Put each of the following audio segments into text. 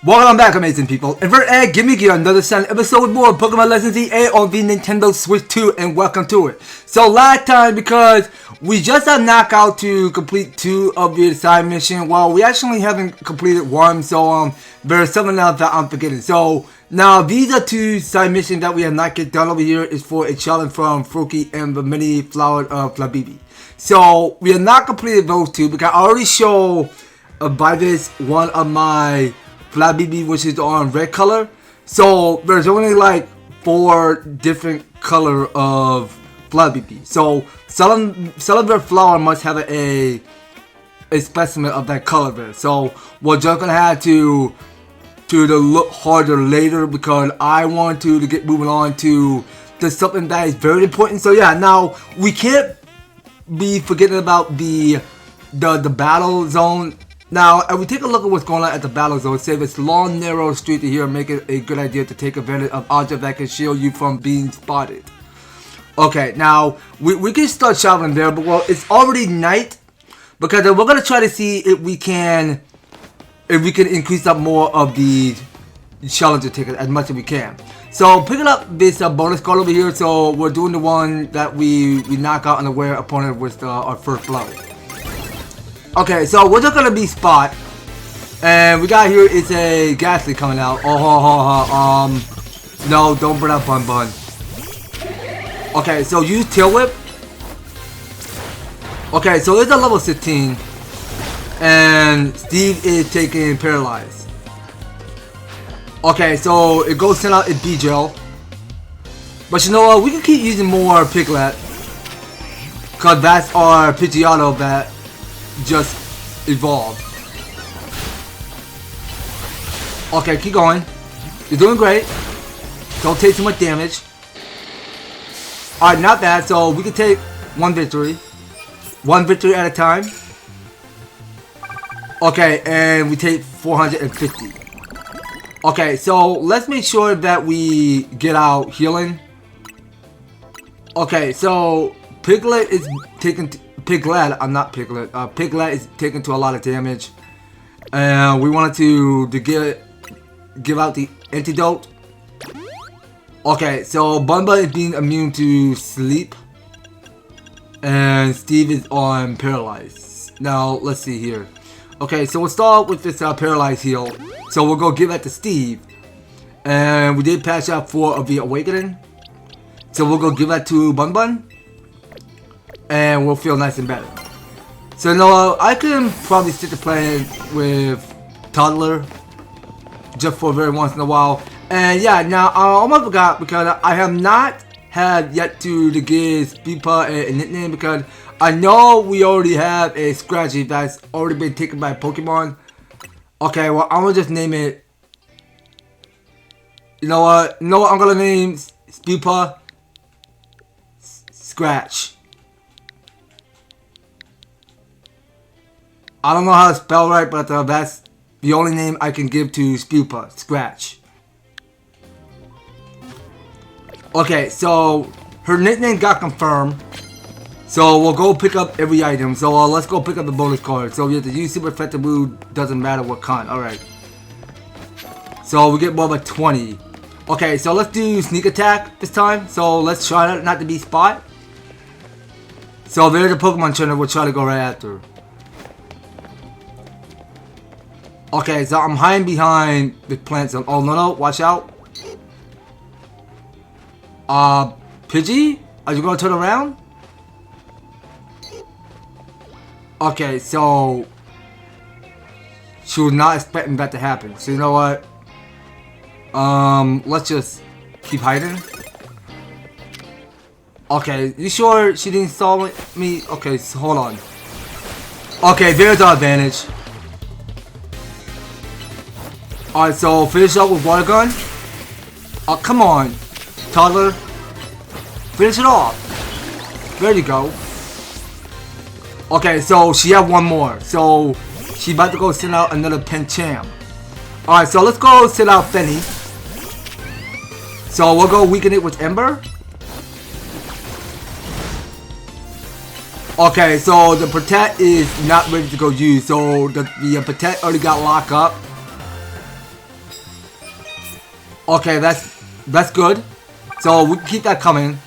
Welcome back, amazing people. EverTastic, give me another Sunday episode with more Pokémon Legends Z-A on the Nintendo Switch 2, and welcome to it. So last time, because we just had knockout to complete 2 of the side mission, well, we actually haven't completed 1, so there's something else that I'm forgetting. So now these are 2 side missions that we have not get done over here. Is for a challenge from Fruki and the mini flower Flabibi. So we have not completed those 2 because I already showed by this one of my Flabibi, which is on red color. So there's only like 4 different color of Flabibi. So Celebrar flower must have a specimen of that color there. So we're just gonna have to look harder later because I want to get moving on to something that is very important. So yeah, now we can't be forgetting about the battle zone. Now, if we take a look at what's going on at the battle zone, say this long, narrow street here, make it a good idea to take advantage of objects that can shield you from being spotted. Okay, now, we can start traveling there, but well, it's already night, because we're going to try to see if we can increase up more of the challenger tickets as much as we can. So, picking up this bonus card over here, so we're doing the one that we knock out an aware opponent with our first blow. Okay, so we're just gonna be spot, and we got here is a Ghastly coming out. No, don't burn out Bun Bun. Okay, so use Tail Whip. Okay, so it's a level 16, and Steve is taking Paralyze. Okay, so it goes send out a B-Gel, but you know what? We can keep using more Piglet, cause that's our Pidgeotto that just evolved. Okay, keep going. You're doing great. Don't take too much damage. Alright, not bad. So we can take one victory at a time. Okay, and we take 450. Okay, so let's make sure that we get out healing. Okay, so Piglet is taking Piglet is taken to a lot of damage, and we wanted to give out the antidote. Okay, so Bumba is being immune to sleep, and Steve is on Paralyze. Now let's see here. Okay, so we'll start with this Paralyze heal. So we'll go give that to Steve, and we did patch out 4 of the Awakening. So we'll go give that to Bun Bun, and we'll feel nice and better. So no, I can probably stick to playing with Toddler just for very once in a while. And yeah, now I almost forgot because I have not had yet to give Speedpa a nickname because I know we already have a Scratchy that's already been taken by Pokemon. Okay, well I'm gonna just name it. You know what? I'm gonna name Speedpa Scratch. I don't know how to spell right, but that's the only name I can give to Spewpa, Scratch. Okay, so her nickname got confirmed. So we'll go pick up every item. So let's go pick up the bonus card. So we have to use super effective move, doesn't matter what kind. Alright. So we get more like 20. Okay, so let's do sneak attack this time. So let's try not to be spot. So there's a Pokemon trainer we'll try to go right after. Okay, so I'm hiding behind the plant zone. Oh, no, watch out. Pidgey? Are you gonna turn around? Okay, so she was not expecting that to happen. So you know what? Let's just keep hiding. Okay, you sure she didn't saw me? Okay, so hold on. Okay, there's our advantage. Alright, so finish up with Water Gun. Oh, come on, Toddler. Finish it off. There you go. Okay, so she had 1 more. So she about to go send out another Pencham. Alright, so let's go send out Fenny. So we'll go weaken it with Ember. Okay, so the Protect is not ready to go use. So the Protect already got locked up. Okay, that's good. So we can keep that coming.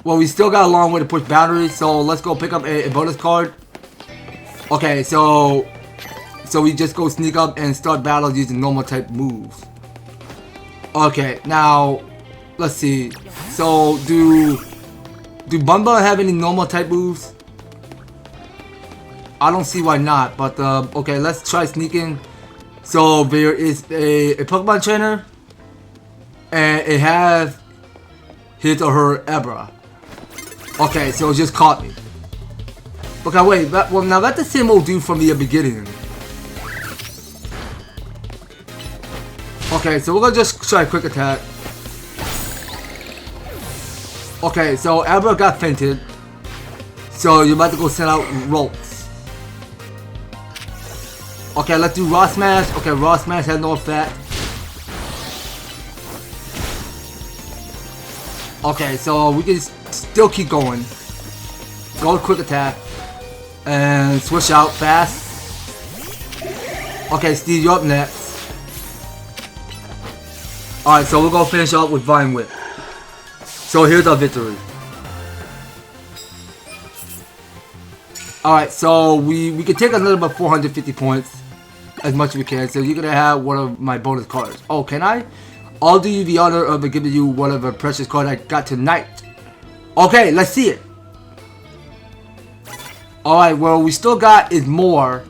Well, we still got a long way to push boundaries, so let's go pick up a bonus card. Okay, so we just go sneak up and start battles using normal type moves. Okay, now let's see. So do Bumba have any normal type moves? I don't see why not, but okay, let's try sneaking. So there is a Pokemon trainer, and it has his or her Abra. Okay, so it just caught me. Okay, wait, well now that's the same old dude from the beginning. Okay, so we're gonna just try a quick attack. Okay, so Abra got fainted. So you're about to go send out Rolls. Okay, let's do Raw Smash. Okay, Raw Smash has no effect. Okay, so we can still keep going. Go with quick attack. And switch out fast. Okay, Steve, you're up next. Alright, so we're gonna finish up with Vine Whip. So here's our victory. Alright, so we can take another about 450 points. As much as we can. So you're gonna have one of my bonus cards. Oh, can I? I'll do you the honor of giving you one of the precious cards I got tonight. Okay, let's see it. Alright, well we still got is more.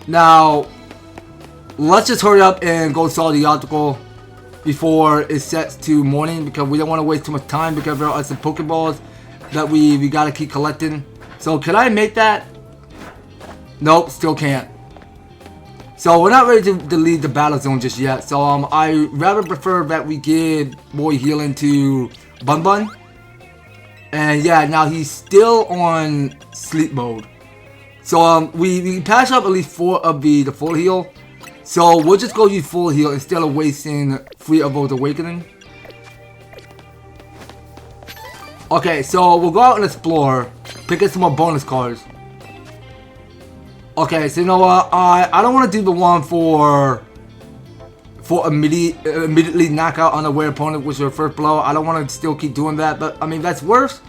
Now let's just hurry up and go solve the article before it sets to morning, because we don't want to waste too much time, because there are some Pokeballs that we gotta keep collecting. So can I make that? Nope, still can't. So we're not ready to leave the battle zone just yet. So I rather prefer that we give more healing to Bun Bun. And yeah, now he's still on sleep mode. So we patched up at least 4 of the full heal. So we'll just go use full heal instead of wasting 3 of those awakening. Okay, so we'll go out and explore, pick up some more bonus cards. Okay, so you know what? I don't want to do the one for immediately knock out unaware opponent with your first blow. I don't want to still keep doing that, but I mean that's worth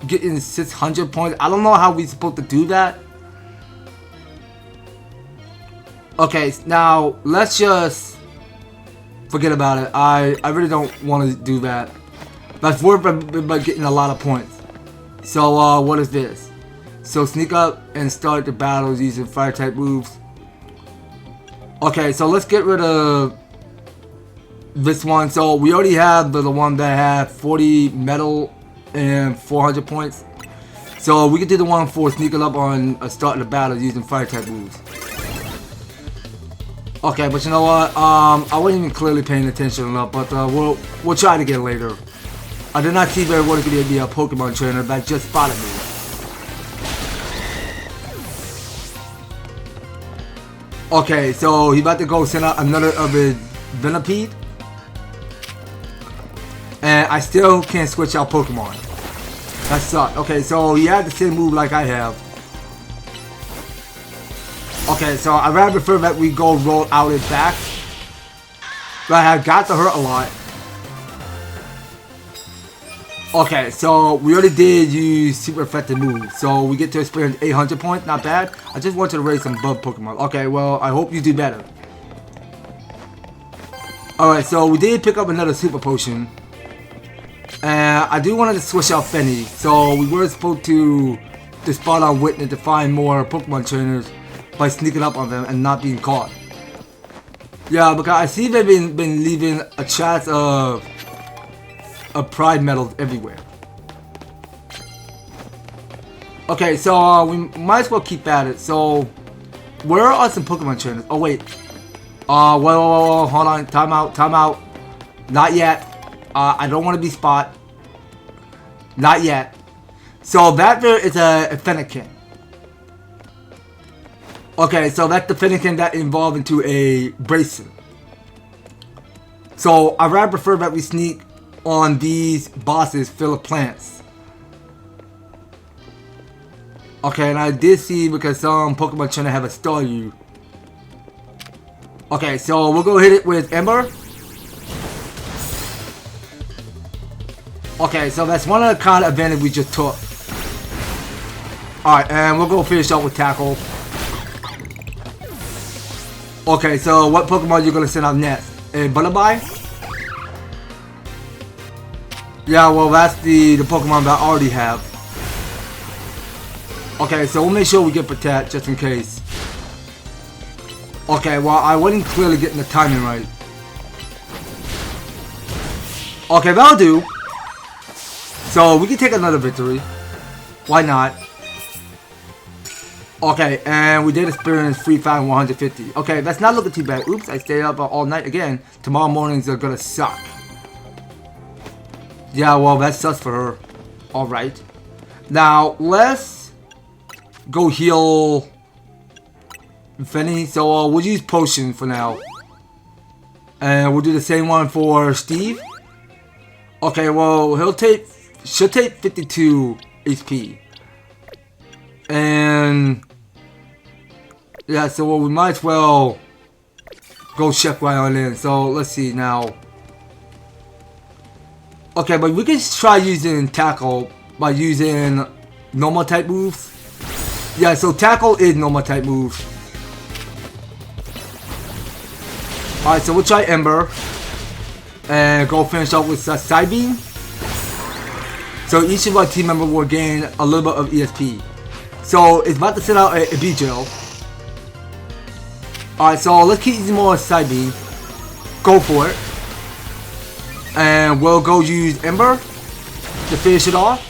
getting 600 points. I don't know how we're supposed to do that. Okay, now let's just forget about it. I really don't want to do that. That's worth by getting a lot of points. So what is this? So sneak up and start the battles using fire type moves. Okay, so let's get rid of this one. So we already have the one that had 40 metal and 400 points. So we can do the one for sneaking up on starting the battle using fire type moves. Okay, but you know what? I wasn't even clearly paying attention enough, but we'll try it again later. I did not see there was going to be a Pokemon trainer that just spotted me. Okay, so he's about to go send out another of his Venipede. And I still can't switch out Pokemon. That sucks. Okay, so he had the same move like I have. Okay, so I'd rather prefer that we go roll out his back. But I have got to hurt a lot. Okay, so we already did use super effective moves. So we get to experience 800 points, not bad. I just wanted to raise some bug Pokemon. Okay, well, I hope you do better. Alright, so we did pick up another super potion. And I do want to switch out Fenny. So we were supposed to spot on Witness to find more Pokemon trainers by sneaking up on them and not being caught. Yeah, because I see they've been leaving a chance of pride medals everywhere. Okay, so we might as well keep at it. So where are some Pokemon trainers? Oh wait. Whoa, hold on. Time out. Not yet. I don't want to be spot. Not yet. So that there is a Fennekin. Okay, so that's the Fennekin that evolved into a Bracelet. So I rather prefer that we sneak on these bosses full of plants. Okay, and I did see because some Pokemon trainer have a Staryu. Okay, so we'll go hit it with Ember. Okay, so that's one of the kind of advantage we just took. Alright, and we'll go finish up with Tackle. Okay, so what Pokemon are you going to send out next? A Butterfly? Yeah, well that's the Pokemon that I already have. Okay, so we'll make sure we get Protect just in case. Okay, well I wasn't clearly getting the timing right. Okay, that'll do. So we can take another victory. Why not? Okay, and we did experience Free Fire 150. Okay, that's not looking too bad. Oops, I stayed up all night again. Tomorrow mornings are gonna suck. Yeah, well that sucks for her. Alright. Now, let's go heal Fenny. So we'll use Potion for now. And we'll do the same one for Steve. Okay, well she'll take 52 HP. And yeah, so we might as well go check right on in. So let's see now. Okay, but we can try using Tackle by using normal type moves. Yeah, so Tackle is normal type moves. Alright, so we'll try Ember. And go finish up with Side Beam. So each of our team members will gain a little bit of ESP. So it's about to send out a B-Gel. Alright, so let's keep using more Side Beam. Go for it. And we'll go use Ember to finish it off.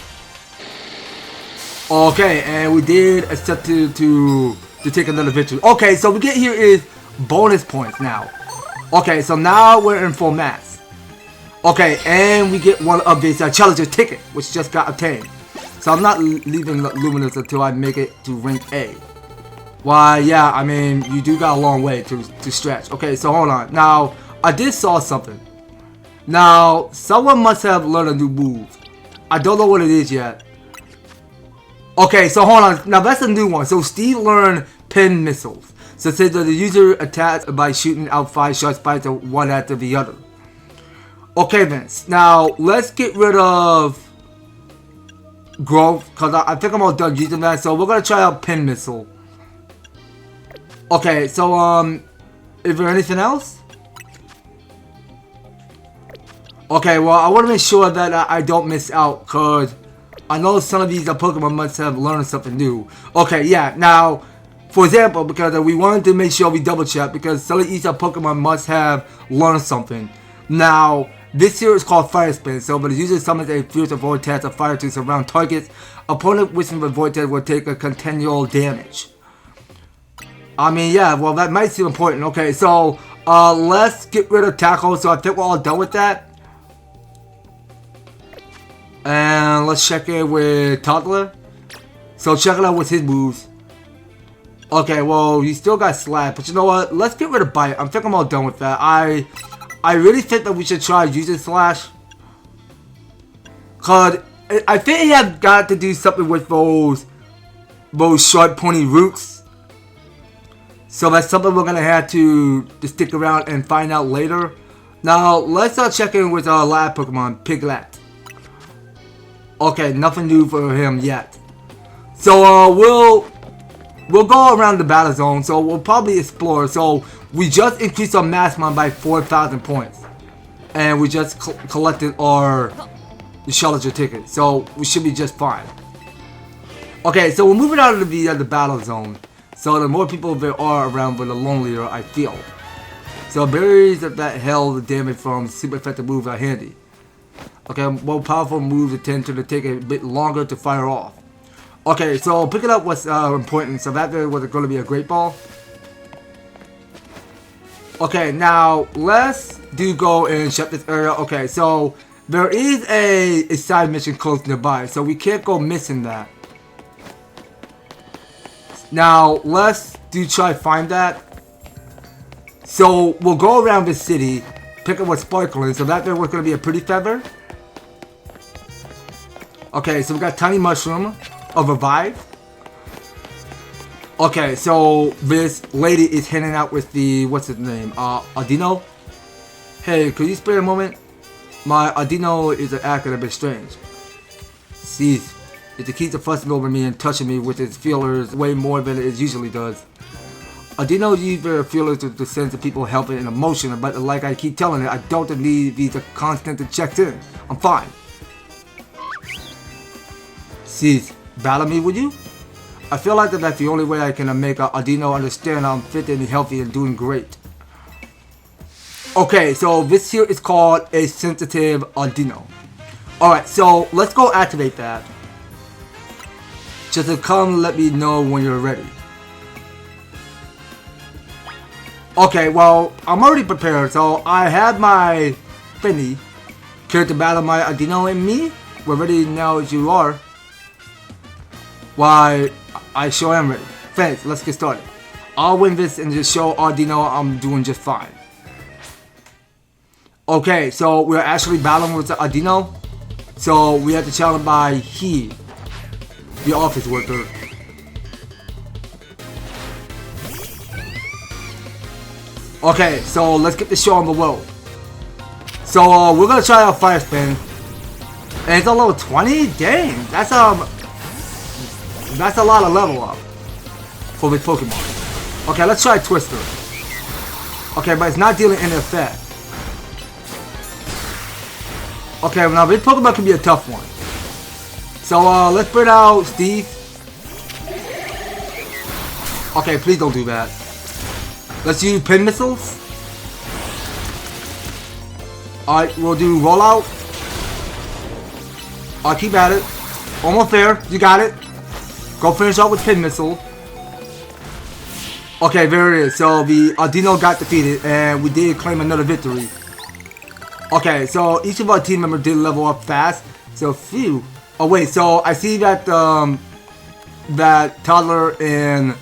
Okay, and we did accept to take another victory. Okay, so we get here is bonus points now. Okay, so now we're in full max. Okay, and we get one of these challenger ticket, which just got obtained. So I'm not leaving Luminous until I make it to rank A. Why, yeah, I mean, you do got a long way to stretch. Okay, so hold on. Now, I did saw something. Now, someone must have learned a new move. I don't know what it is yet. Okay, so hold on. Now, that's a new one. So, Steve learned Pin Missiles. So, it says that the user attacks by shooting out 5 short spikes one after the other. Okay, Vince. Now, let's get rid of Growth, because I think I'm all done using that. So, we're going to try out Pin Missile. Okay, so, is there anything else? Okay, well, I want to make sure that I don't miss out, because I know some of these Pokemon must have learned something new. Okay, yeah, now, for example, because we wanted to make sure we double check, because some of these Pokemon must have learned something. Now, this here is called Fire Spin, so but it usually summons a fierce vortex of fire to surround targets. Opponent wishing the vortex will take a continual damage. I mean, yeah, well, that might seem important. Okay, so, let's get rid of Tackle, so I think we're all done with that. And let's check in with Toddler. So check it out with his moves. Okay, well, he still got Slap, but you know what? Let's get rid of Bite. I think I'm all done with that. I really think that we should try using Slash. Cause I think he has got to do something with those short pointy roots. So that's something we're gonna have to stick around and find out later. Now let's check in with our lab Pokemon, Piglet. Okay, nothing new for him yet. So we'll go around the battle zone. So we'll probably explore. So we just increased our Massmon by 4,000 points, and we just collected our challenger ticket. So we should be just fine. Okay, so we're moving out of the battle zone. So the more people there are around, the lonelier I feel. So berries that held the damage from super effective moves are handy. Okay, more powerful moves tend to take a bit longer to fire off. Okay, so picking up what's important. So that was going to be a Great Ball. Okay, now let's go and check this area. Okay, so there is a side mission close nearby, so we can't go missing that. Now let's try find that. So we'll go around the city, pick up what's sparkling. So that there was going to be a pretty feather. Okay, so we got Tiny Mushroom of Revive. Okay, so this lady is hanging out with the, what's his name, Audino? Hey, could you spare a moment? My Audino is acting a bit strange. See, it keeps fussing over me and touching me with its feelers way more than it usually does. Audino uses their feelers to sense the people helping and emotion, but like I keep telling it, I don't need these constant checks in. I'm fine. See, battle me, would you? I feel like that's the only way I can make Audino understand I'm fit and healthy and doing great. Okay, so this here is called a sensitive Audino. Alright, so let's go activate that. Just to come let me know when you're ready. Okay, well, I'm already prepared, so I have my thingy. Care to battle my Audino and me? We're ready now as you are. Why, I sure am ready. Thanks, let's get started. I'll win this and just show Audino I'm doing just fine. Okay, so we're actually battling with the Audino. So we have to challenge by he, the office worker. Okay, so let's get the show on the road. So we're gonna try out Fire Spin. And it's a level 20? Dang, that's a lot of level up for this Pokemon. Okay, let's try Twister. Okay, but it's not dealing any effect. Okay, now this Pokemon can be a tough one. So let's bring out Steve. Okay, please don't do that. Let's use Pin Missiles. Alright, we'll do Rollout. Alright, keep at it. Almost there. You got it. Go finish off with Pin Missile. Okay, there it is. So the Audino got defeated and we did claim another victory. Okay, so each of our team members did level up fast. So phew. Oh wait, so I see that that Toddler and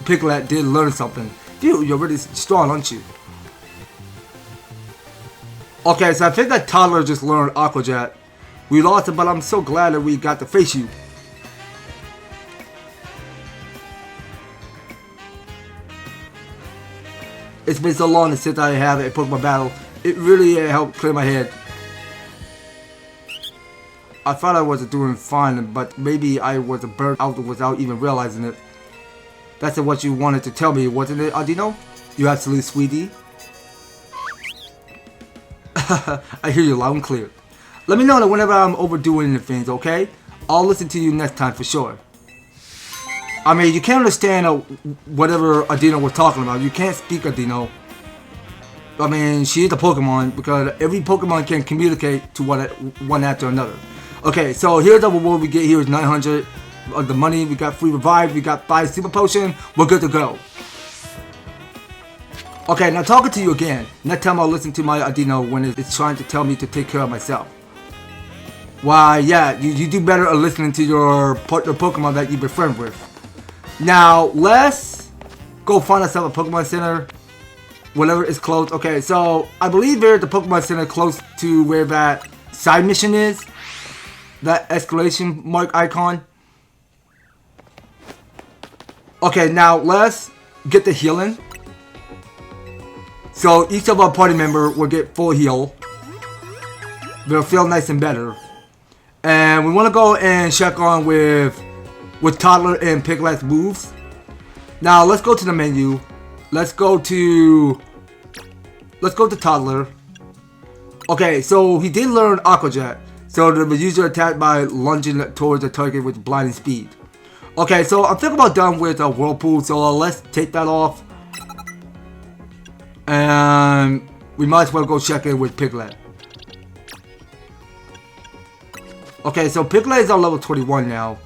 Piglet did learn something. Phew, you're really strong, aren't you? Okay, so I think that Toddler just learned Aqua Jet. We lost it, but I'm so glad that we got to face you. It's been so long since I have a Pokemon battle. It really helped clear my head. I thought I was doing fine, but maybe I was burnt out without even realizing it. That's what you wanted to tell me, wasn't it, Audino? You absolute sweetie. I hear you loud and clear. Let me know that whenever I'm overdoing the things, okay? I'll listen to you next time for sure. I mean, you can't understand whatever Audino was talking about. You can't speak Audino. I mean, she's a Pokemon because every Pokemon can communicate to one after another. Okay, so here's the reward we get here is 900 of the money. We got free revive. We got 5 super potion. We're good to go. Okay, now talking to you again. Next time I'll listen to my Audino when it's trying to tell me to take care of myself. Why, yeah, you do better at listening to your Pokemon that you befriend with. Now, let's go find ourselves a Pokemon Center. Whenever it's close. Okay, so I believe there's the Pokemon Center close to where that side mission is. That exclamation mark icon. Okay, now let's get the healing. So each of our party member will get full heal. They'll feel nice and better. And we want to go and check on with Toddler and Piglet's moves. Now let's go to the menu. Let's go to Toddler. Okay, so he did learn Aqua Jet. So the user attacked by lunging towards the target with blinding speed. Okay, so I'm thinking about done with a Whirlpool, so let's take that off. And we might as well go check in with Piglet. Okay, so Piglet is on level 21 now.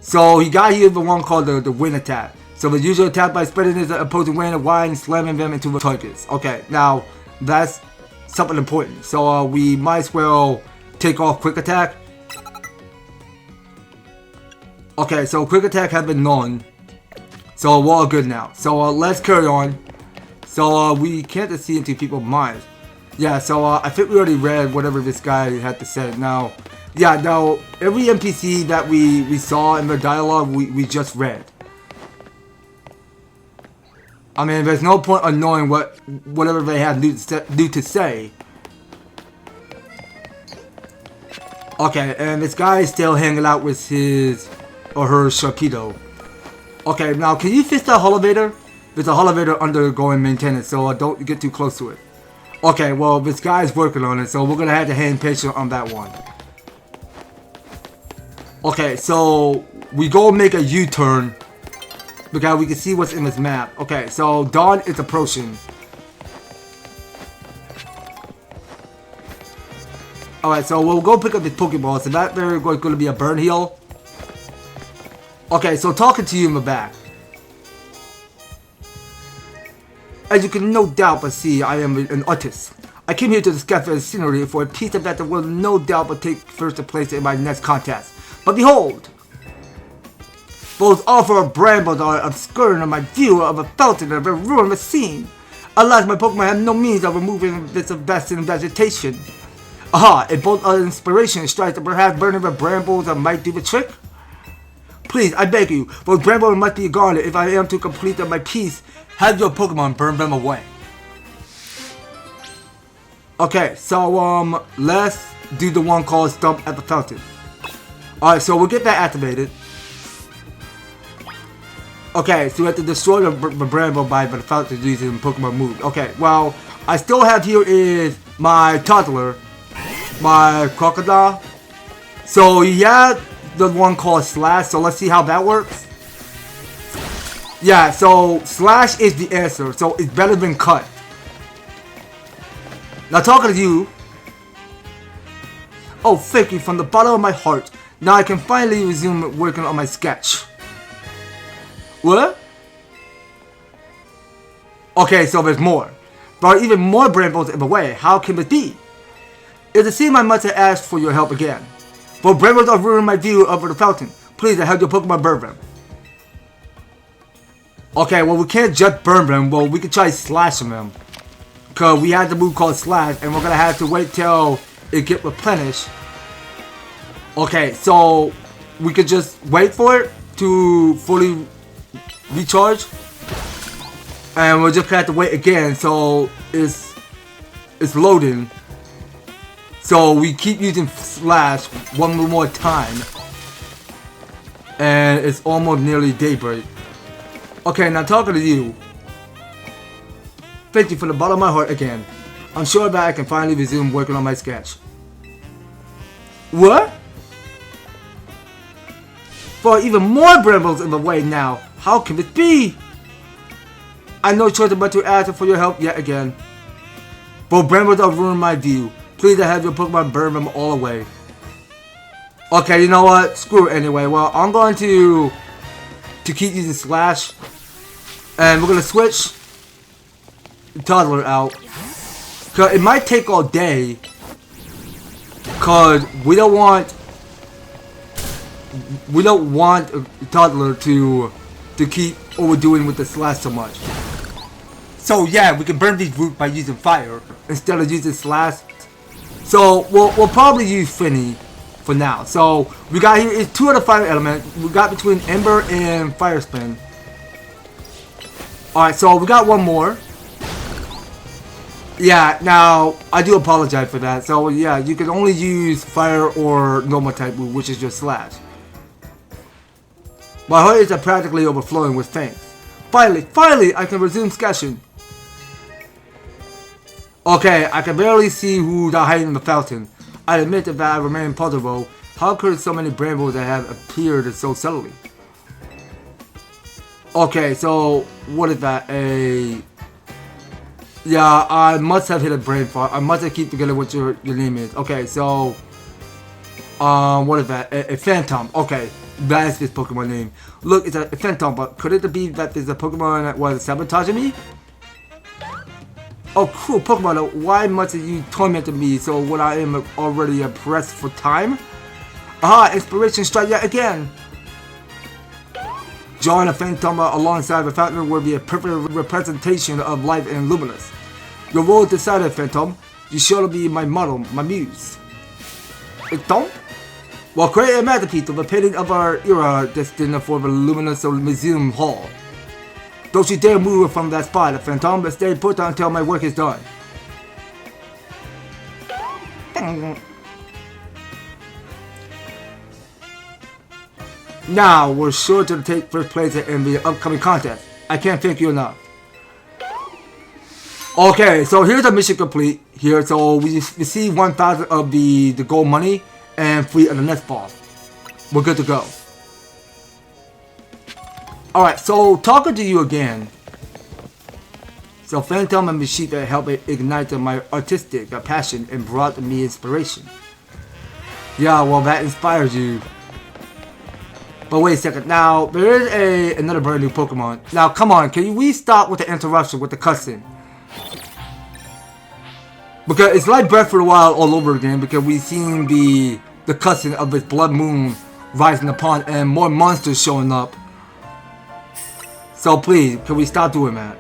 So he got here the one called the Wind Attack. So the user attack by spreading his opposing wind and wide and slamming them into the targets. Okay, now that's something important. So we might as well take off Quick Attack. Okay, so Quick Attack has been known. So we're all good now. So let's carry on. So we can't see into people's minds. Yeah, so I think we already read whatever this guy had to say. Now, yeah, now every NPC that we saw in the dialogue, we just read. I mean, there's no point of knowing whatever they have new to say. Okay, and this guy is still hanging out with his or her Sharpedo. Okay, now can you fix that elevator? There's a elevator undergoing maintenance, so don't get too close to it. Okay, well, this guy's working on it, so we're gonna have to hang patient on that one. Okay, so we go make a U-turn because we can see what's in this map. Okay, so dawn is approaching. Alright, so we'll go pick up the Pokeballs. So that there going to be a burn heal. Okay, so talking to you in the back. As you can no doubt but see, I am an artist. I came here to discover the scenery for a piece of that will no doubt but take first place in my next contest. But behold! Those awful brambles are obscuring my view of a fountain and have ruined the scene. Alas, my Pokemon have no means of removing this invested in vegetation. Aha, a bolt of inspiration strikes that perhaps burning the brambles might do the trick? Please, I beg you, those brambles must be guarded if I am to complete my piece. Have your Pokemon burn them away. Okay, so let's do the one called Stomp at the Fountain. Alright, so we'll get that activated. Okay, so we have to destroy the Bramble by the fountain using Pokemon move. Okay, well, I still have here is my toddler, my crocodile. So he had the one called Slash, so let's see how that works. Yeah, so Slash is the answer, so it's better than Cut. Now talking to you. Oh, thank you from the bottom of my heart. Now I can finally resume working on my sketch. What? Okay, so there's more. There are even more Brambles in the way. How can it be? It's a seem I must have asked for your help again. For Brambles are ruining my view over the fountain. Please, I have your Pokemon burn them. Okay, well we can't just burn them. Well, we can try slashing them. Because we had the move called Slash, and we're going to have to wait till it get replenished. Okay, so we could just wait for it to fully recharge, and we'll just have to wait again. So it's loading. So we keep using Slash one more time, and it's almost nearly daybreak. Okay, now talking to you. Thank you from the bottom of my heart again. I'm sure that I can finally resume working on my sketch. What? For even more Brambles in the way now. How can it be? I no choice but to ask for your help yet again. For Brambles have ruined my view. Please have your Pokemon burn them all away. Okay, you know what? Screw it anyway. Well, I'm going to keep using Slash. And we're going to switch the toddler out. Because it might take all day. Because we don't want a toddler to keep overdoing with the Slash so much. So yeah, we can burn these roots by using fire instead of using Slash. So we'll probably use Finny for now. So we got here is 2 of the fire element. We got between Ember and Fire Spin. Alright, so we got one more. Yeah, now I do apologize for that. So yeah, you can only use fire or normal type move, which is just Slash. My heart is practically overflowing with thanks. Finally, I can resume sketching. Okay, I can barely see who's hiding in the fountain. I admit that I remain puzzled though. How could so many Brambles that have appeared so subtly? Okay, so what is that? Yeah, I must have hit a brain fart. I must have keep together what your name is. Okay, so what is that? A Phantom. Okay, that is this Pokemon name. Look, it's a Phantom, but could it be that there's a Pokemon that was sabotaging me? Oh, cool Pokemon. Why must you torment me so when I am already pressed for time? Aha, inspiration strike yet again. Drawing a Phantom alongside the fountain will be a perfect representation of life and luminous. Your role is decided, Phantom. You shall be my model, my muse. Phantom? Well, create a masterpiece of a painting of our era destined for the luminous museum hall. Don't you dare move from that spot, a phantom, but stay put until my work is done. Now, we're sure to take first place in the upcoming contest. I can't thank you enough. Okay, so here's a mission complete here. So we receive 1,000 of the gold money and 3 of the nest balls. We're good to go. Alright, so talking to you again. So Phantom and Mishita helped ignite my artistic passion and brought me inspiration. Yeah, well that inspires you. But wait a second, now there is another brand new Pokemon. Now come on, can we stop with the interruption with the cutscene? Because it's like Breath of the Wild all over again, because we've seen the cutscene of this blood moon rising upon and more monsters showing up. So please, can we stop doing that?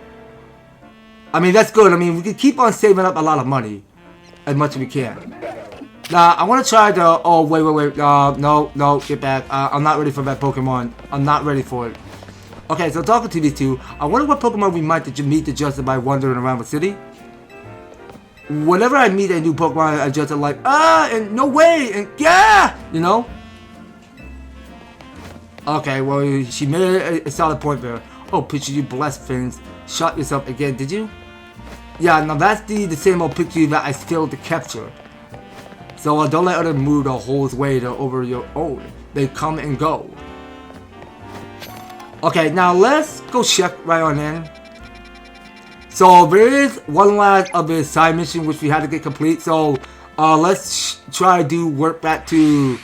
I mean, that's good. I mean, we can keep on saving up a lot of money as much as we can. Now, I want to try the... Oh, wait. No, get back. I'm not ready for that Pokemon. I'm not ready for it. Okay, so talking to these two, I wonder what Pokemon we might meet to justify wandering around the city. Whenever I meet a new Pokemon, I just like, and no way, and yeah, you know? Okay, well, she made a solid point there. Oh, picture you blessed things. Shot yourself again, did you? Yeah, now that's the same old picture that I failed to capture. So don't let others move the whole way over your own. They come and go. Okay, now let's go check right on in. So there is one last of the side mission which we had to get complete. So let's try to do work back to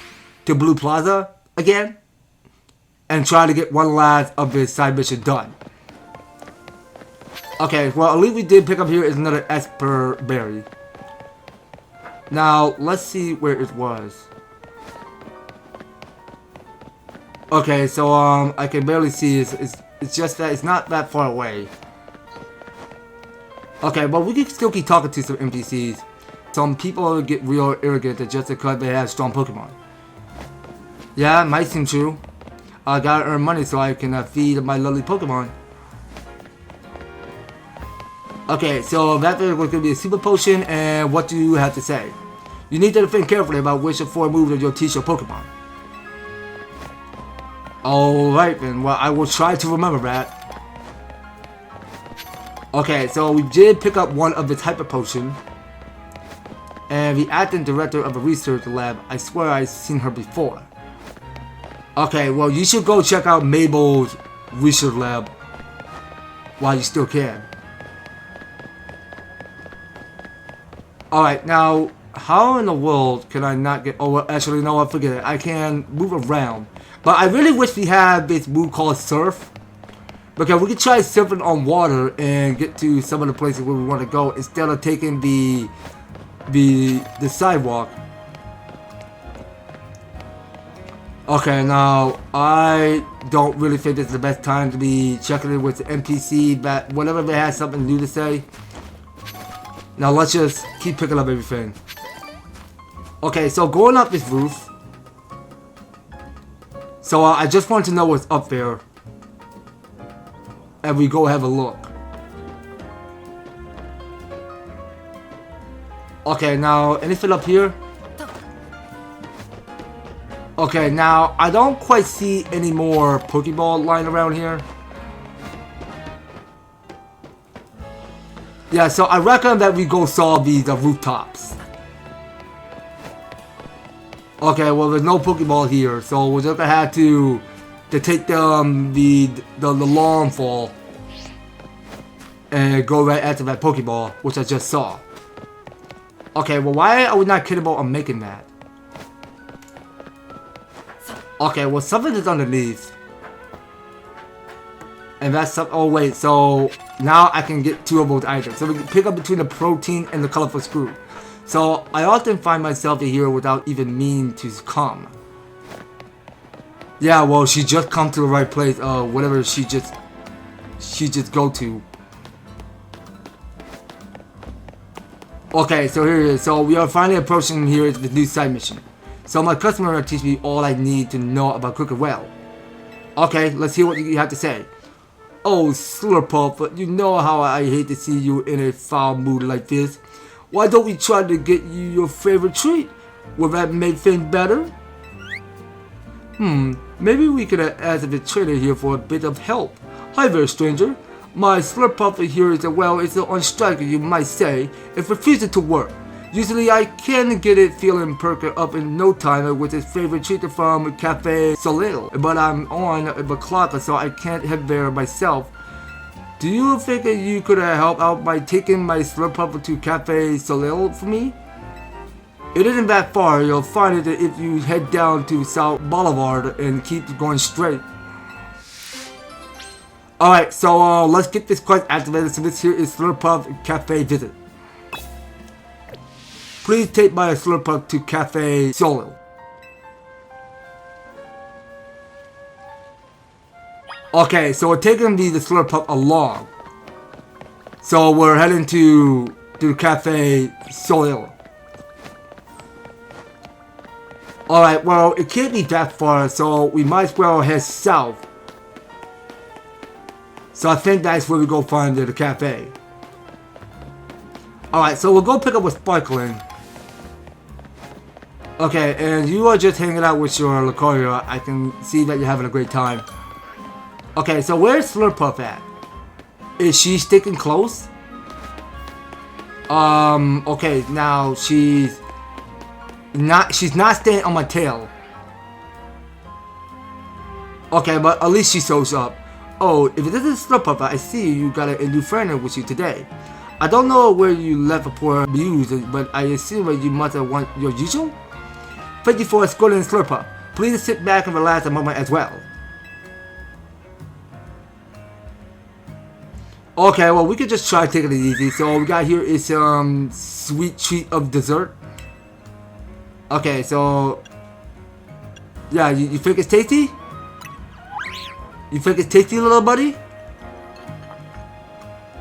Blue Plaza again. And try to get one last of this side mission done. Okay, well at least we did pick up here is another Esper Berry. Now let's see where it was. Okay, so I can barely see it's just that it's not that far away. Okay, but we can still keep talking to some NPCs. Some people get real arrogant just because they have strong Pokemon. Yeah, it might seem true. I gotta earn money so I can feed my lovely Pokemon. Okay, so that was going to be a super potion, and what do you have to say? You need to think carefully about which of 4 moves you'll teach your Pokemon. Alright then, well I will try to remember that. Okay, so we did pick up one of the Hyper Potion. And the acting director of the research lab, I swear I've seen her before. Okay, well you should go check out Mabel's research lab while you still can. Alright, now how in the world can I not get... Oh, well, actually no, I forget it. I can move around. But I really wish we had this move called Surf. Because we could try surfing on water and get to some of the places where we want to go instead of taking the sidewalk. Okay, now I don't really think this is the best time to be checking in with the NPC, but whenever they have something new to say. Now let's just keep picking up everything. Okay, so going up this roof. So I just want to know what's up there. And we go have a look. Okay, now anything up here? Okay, now I don't quite see any more Pokeball lying around here. Yeah, so I reckon that we go solve these rooftops. Okay, well there's no Pokeball here, so we're just gonna have to take the long fall and go right after that Pokeball, which I just saw. Okay, well why are we not kidding about making that? Okay, well something is underneath. And that's some... Oh wait, so now I can get 2 of those items. So we can pick up between the protein and the colorful screw. So I often find myself here without even meaning to come. Yeah, well she just come to the right place. Whatever she just go to. Okay, so here it is. So we are finally approaching here the new side mission. So my customer will teach me all I need to know about cooking well. Okay, let's hear what you have to say. Oh, Slurpuff, you know how I hate to see you in a foul mood like this. Why don't we try to get you your favorite treat? Will that make things better? Maybe we could ask the trainer here for a bit of help. Hi there, stranger. My Slurpuff here is on strike, you might say. It's refusing to work. Usually I can get it feeling perked up in no time with his favorite treat from Cafe Soleil, but I'm on the clock so I can't head there myself. Do you think that you could help out by taking my Slurpuff to Cafe Soleil for me? It isn't that far. You'll find it if you head down to South Boulevard and keep going straight. Alright, so let's get this quest activated. So this here is Slurpuff Cafe visit. Please take my Slurpuff to Cafe Soleil. Okay, so we're taking the Slurpuff along. So we're heading to Cafe Soleil. Alright, well, it can't be that far, so we might as well head south. So I think that's where we go find the cafe. Alright, so we'll go pick up with Sparkling. Okay, and you are just hanging out with your Lucario. I can see that you're having a great time. Okay, so where's Slurpuff at? Is she sticking close? Okay, now she's not staying on my tail. Okay, but at least she shows up. Oh, if it isn't Slurpuff, I see you got a new friend with you today. I don't know where you left the poor Muse, but I assume that you must have won your usual? Thank you for escorting Slurpuff. Please sit back and relax a moment as well. Okay, well, we could just try taking it easy. So we got here is some sweet treat of dessert. Okay, so yeah, you think it's tasty? You think it's tasty, little buddy?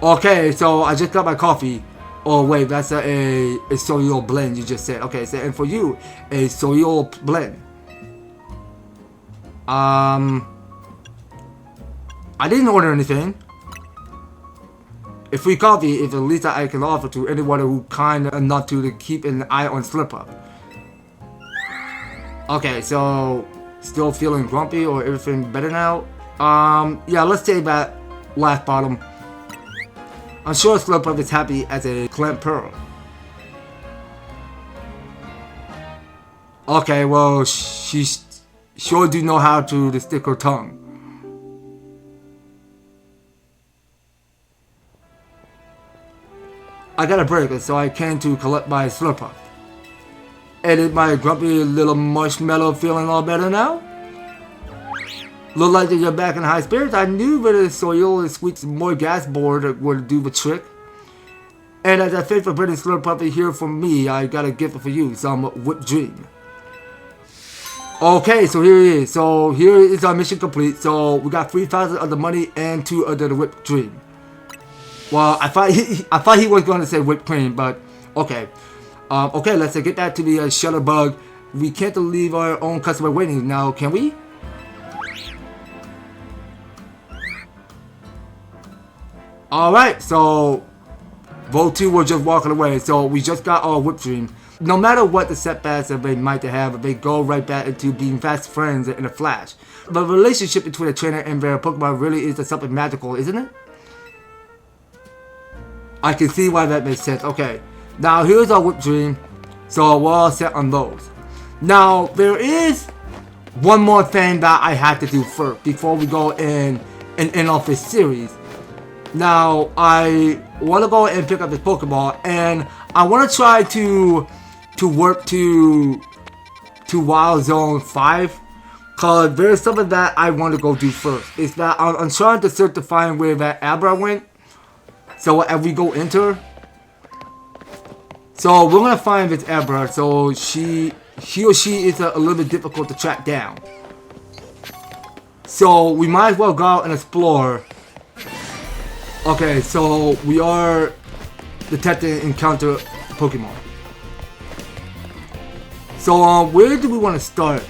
Okay, so I just got my coffee. Oh wait, that's a soy blend you just said. Okay, so and for you, a soy blend. I didn't order anything. A free coffee is the least I can offer to anyone who kind enough to keep an eye on Slurpuff. Okay, so still feeling grumpy or everything better now? Yeah, let's take that last bottom. I'm sure Slurpuff is happy as a clamp pearl. Okay, well, she sure do know how to stick her tongue. I got a break, so I came to collect my Slurpuff. And is my grumpy little marshmallow feeling all better now? Look like you're back in high spirits. I knew that a soil and sweet more gas board would do the trick. And as a favor for bringing Slurpuff here from me, I got a gift for you, some whipped dream. Okay, so here it is. So here is our mission complete. So we got 3,000 of the money and 2 of the whipped dream. Well, I thought he was going to say whipped cream, but okay. Okay, let's get back to the Shutterbug. We can't leave our own customer waiting now, can we? Alright, so Vote 2 were just walking away, so we just got our whip dream. No matter what the setbacks that they might have, they go right back into being fast friends in a flash. The relationship between a trainer and their Pokemon really is something magical, isn't it? I can see why that makes sense. Okay, now here's our whip dream, so we're all set on those. Now, there is one more thing that I have to do first before we go in and end off this series. Now, I want to go and pick up this Pokeball, and I want to try to work to Wild Zone 5, because there's something that I want to go do first. It's that I'm trying to search to find where that Abra went, so as we go into her. So we're going to find this Abra, so he or she is a little bit difficult to track down. So we might as well go out and explore. Okay, so we are detecting encounter Pokemon. So where do we want to start?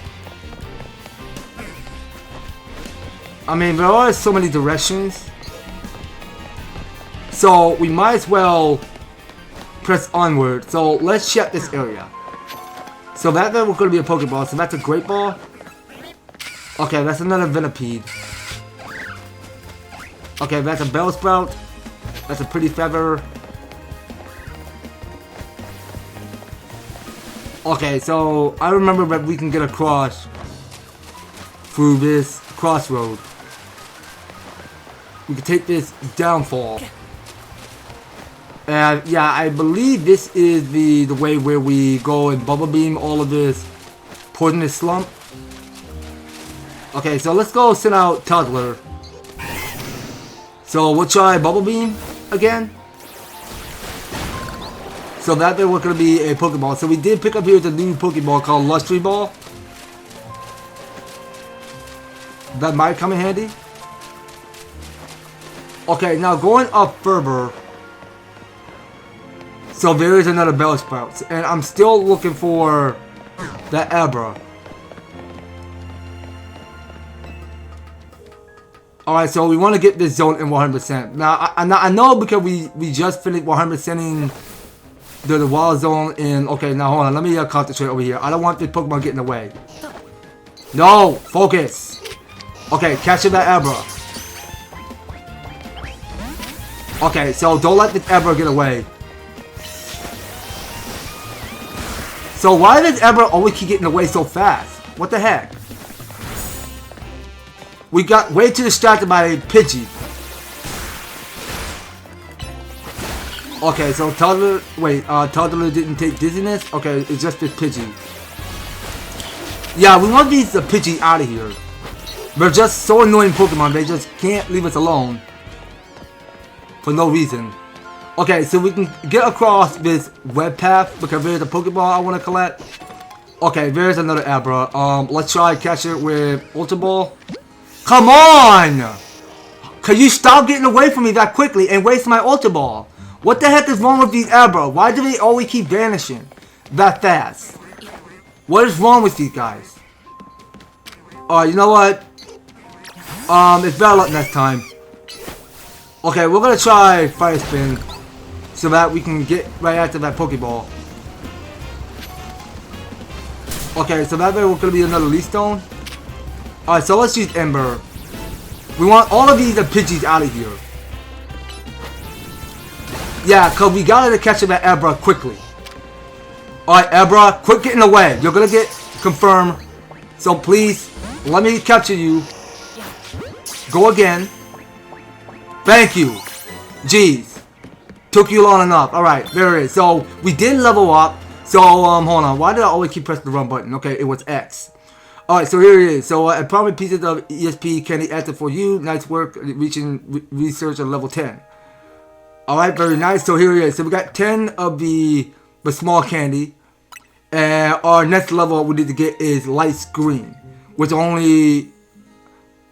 I mean, there are so many directions. So we might as well press onward. So let's check this area. So that we're going to be a Pokeball. So that's a Great Ball. Okay, that's another Venipede. Okay, that's a Bellsprout. That's a Pretty Feather. Okay, so I remember that we can get across through this crossroad. We can take this downfall. And yeah, I believe this is the way where we go and Bubble Beam all of this poisonous slump. Okay, so let's go send out Toddler. So we'll try Bubble Beam again. So that there we're going to be a Pokeball. So we did pick up here the new Pokeball called Lustry Ball. That might come in handy. Okay, now going up further. So there is another Bellsprout. And I'm still looking for that Abra. Alright, so we want to get this zone in 100%. Now, I know because we just finished 100%ing the wild zone in... Okay, now hold on. Let me concentrate over here. I don't want this Pokemon getting away. No! Focus! Okay, capture that Abra. Okay, so don't let this Abra get away. So why does Abra always keep getting away so fast? What the heck? We got way too distracted by Pidgey. Okay, so Toddler, wait, Toddler didn't take dizziness? Okay, it's just this Pidgey. Yeah, we want these Pidgey out of here. They're just so annoying Pokemon, they just can't leave us alone. For no reason. Okay, so we can get across this web path because there's a Pokeball I want to collect. Okay, there's another Abra. Let's try catch it with Ultra Ball. Come on! Can you stop getting away from me that quickly and waste my Ultra Ball? What the heck is wrong with these Abra? Why do they always keep vanishing that fast? What is wrong with these guys? Alright, you know what? It's better luck next time. Okay, we're gonna try Fire Spin so that we can get right after that Pokeball. Okay, so that way we're gonna be another Leaf Stone. Alright, so let's use Ember. We want all of these Pidgeys out of here. Yeah, because we gotta catch that Abra quickly. Alright, Abra, quit getting away. You're gonna get confirmed. So please, let me capture you. Go again. Thank you. Jeez. Took you long enough. Alright, there it is. So, we did level up. So, hold on. Why did I always keep pressing the run button? Okay, it was X. Alright, so here it is. So, a prominent pieces of ESP candy active for you. Nice work reaching research at level 10. Alright, very nice. So, here it is. So, we got 10 of the small candy. And our next level we need to get is Light Screen. Which only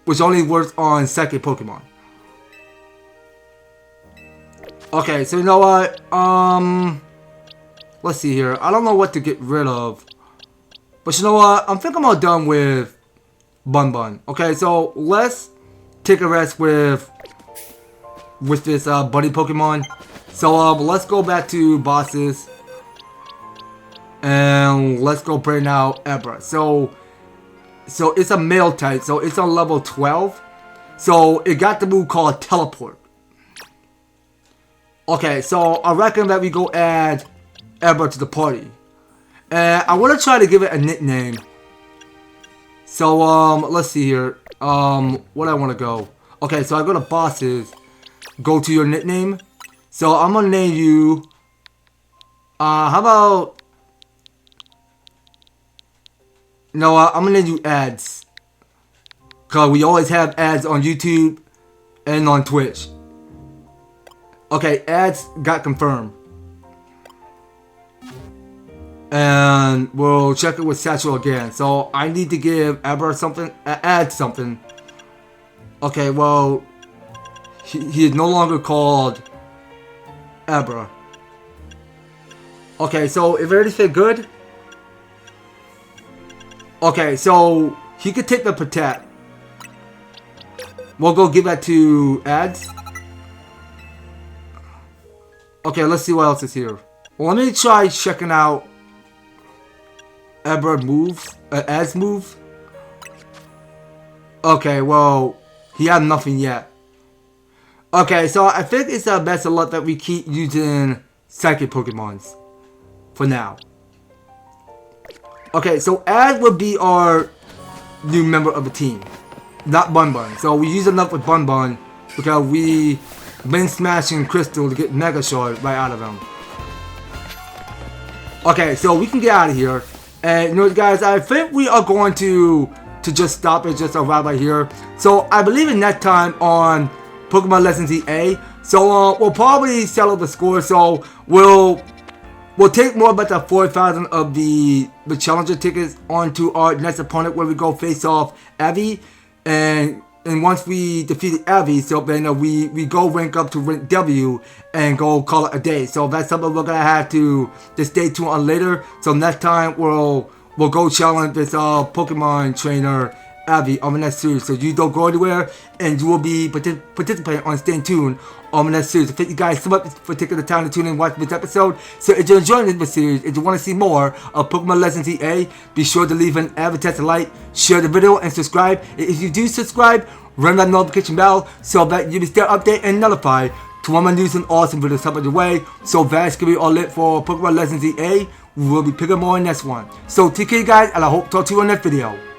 works on second Pokemon. Okay, so you know what? Let's see here. I don't know what to get rid of. But you know what? I'm thinking I'm done with Bun. Okay, so let's take a rest with this buddy Pokemon. So let's go back to bosses. And let's go bring out Abra. So it's a male type. So it's on level 12. So it got the move called Teleport. Okay, so I reckon that we go add Abra to the party. And I want to try to give it a nickname. So, let's see here. What I want to go. Okay, so I go to bosses. Go to your nickname. So, I'm going to name you... how about... No, I'm going to name you Ads. Because we always have ads on YouTube and on Twitch. Okay, ads got confirmed. And we'll check it with Satchel again. So I need to give Abra something, add something. Okay, well, he is no longer called Abra. Okay, so if everything said good. Okay, so he could take the Protect. We'll go give that to ads. Okay, let's see what else is here. Well, let me try checking out Abra move, as move. Okay, well, he had nothing yet. Okay, so I think it's best of luck that we keep using psychic Pokemons for now. Okay, so Az will be our new member of the team, not Bun Bun. So we use enough with Bun Bun because we been smashing Crystal to get Mega Shard right out of him. Okay, so we can get out of here. And you know what, guys, I think we are going to just stop it, just arrive right here. So I believe in that time on Pokémon Legends Z-A. So we'll probably settle the score. So we'll take more about the 4,000 of the challenger tickets onto our next opponent where we go face off Abby. And once we defeat Abby, so then we go rank up to rank W and go call it a day. So that's something we're gonna have to stay tuned on later. So next time we'll go challenge this Pokemon trainer Abby on the next series. So you don't go anywhere, and you will be participating on staying tuned on the next series. So thank you guys so much for taking the time to tune in and watch this episode. So if you're enjoying this series, if you want to see more of Pokemon Legends Z-A, be sure to leave an EverTastic like, share the video, and subscribe. And if you do subscribe, ring that notification bell so that you'll be still updated and notified to all my news and awesome videos coming your way. So that's gonna be all it for Pokemon Legends Z-A. We will be picking more in next one. So take care, guys, and I hope to talk to you on next video.